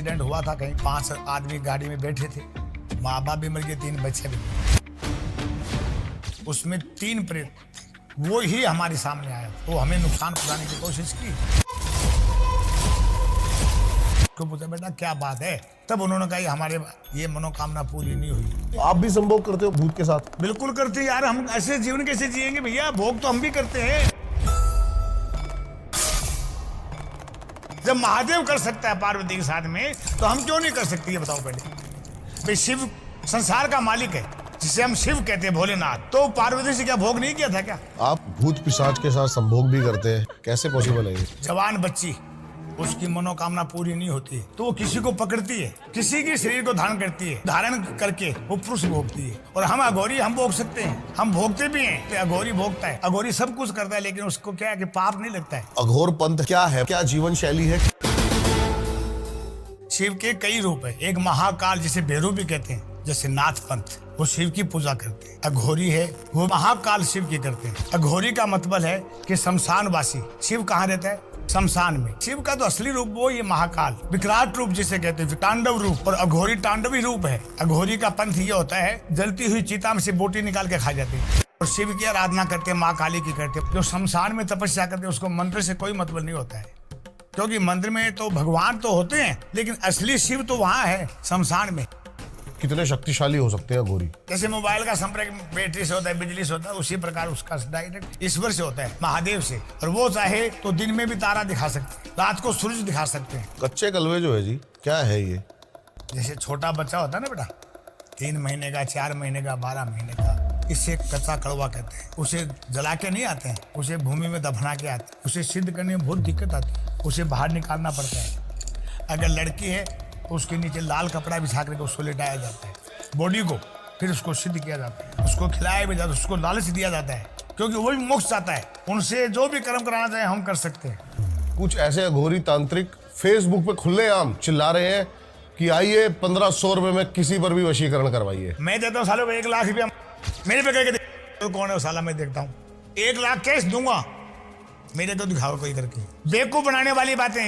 Accident हुआ था कहीं, 5 आदमी गाड़ी में बैठे थे, माँ बाप भी मर गए, 3 बच्चे भी मर गए। उसमें 3 प्रेत थे। वो ही हमारे सामने आया तो हमें नुकसान पहुंचाने की कोशिश की। तो पूछा बेटा क्या बात है, तब उन्होंने कहा हमारे ये मनोकामना पूरी नहीं हुई। आप भी संभोग करते हो भूत के साथ? बिल्कुल करते हैं यार, हम ऐसे जीवन कैसे जिएंगे भैया, भोग तो हम भी करते हैं। जब महादेव कर सकता है पार्वती के साथ में, तो हम क्यों नहीं कर सकते ये बताओ पहले। भाई शिव संसार का मालिक है, जिसे हम शिव कहते हैं, भोलेनाथ, तो पार्वती से क्या भोग नहीं किया था क्या? आप भूत पिशाच के साथ संभोग भी करते हैं, कैसे पॉसिबल है ये? जवान बच्ची, उसकी मनोकामना पूरी नहीं होती है तो वो किसी को पकड़ती है, किसी के शरीर को धारण करती है, धारण करके वो पुरुष भोगती है। और हम अघोरी, हम भोग सकते हैं, हम भोगते भी हैं। तो अघोरी भोगता है, अघोरी सब कुछ करता है, लेकिन उसको क्या है कि पाप नहीं लगता है। अघोर पंथ क्या है, क्या जीवन शैली है? शिव के कई रूप है। एक महाकाल जिसे भैरव भी कहते हैं, जैसे नाथ पंथ, वो शिव की पूजा करते हैं। अघोरी है, वो महाकाल शिव की करते हैं। अघोरी का मतलब है कि शमशानवासी। शिव कहाँ रहता है? शमशान में। शिव का तो असली रूप वो ये महाकाल, विकराट रूप जिसे कहते हैं, तांडव रूप। और अघोरी तांडवी रूप है। अघोरी का पंथ ये होता है, जलती हुई चिता में से बोटी निकाल के खा जाते हैं। और शिव की आराधना करते हैं, माँ काली की करते हैं। जो शमशान में तपस्या करते हैं, उसको मंत्र से कोई मतलब नहीं होता है, क्योंकि मंदिर में तो भगवान तो होते हैं, लेकिन असली शिव तो वहाँ है, शमशान में। कितने शक्तिशाली हो सकते हैं अघोरी? जैसे मोबाइल का संपर्क बैटरी से होता है, बिजली से होता है, उसी प्रकार उसका डायरेक्ट ईश्वर से होता है, महादेव से। और वो चाहे तो दिन में भी तारा दिखा सकते हैं, रात को सूरज दिखा सकते हैं। कच्चे कलवे जो है जी, क्या है ये? जैसे छोटा बच्चा होता है ना बेटा, 3 महीने का, 4 महीने का, 12 महीने का, इससे कच्चा कड़वा कहते हैं। उसे जला के नहीं आते हैं, उसे भूमि में दफना के आते हैं। उसे सिद्ध करने में बहुत दिक्कत आती है, उसे बाहर निकालना पड़ता है। अगर लड़की है तो उसके नीचे लाल कपड़ा बिछा करके उसको लिटाया जाता है, बॉडी को, फिर उसको सिद्ध किया जाता है, उसको खिलाया भी जाता है, उसको लालच दिया जाता है, क्योंकि वो भी मोक्ष चाहता है। उनसे जो भी कर्म कराना चाहे हम कर सकते हैं। कुछ ऐसे अघोरी तांत्रिक फेसबुक पे खुलेआम चिल्ला रहे हैं कि आइए 1500 रुपए में किसी पर भी वशीकरण करवाइए। मैं देता हूँ सालों को 1 लाख रुपया, मेरे पे करके तो कौन है वो साला, मैं देखता हूँ 1 लाख कैश दूंगा, मेरे को दिखाओ कोई करके। बेवकूफ बनाने वाली बातें।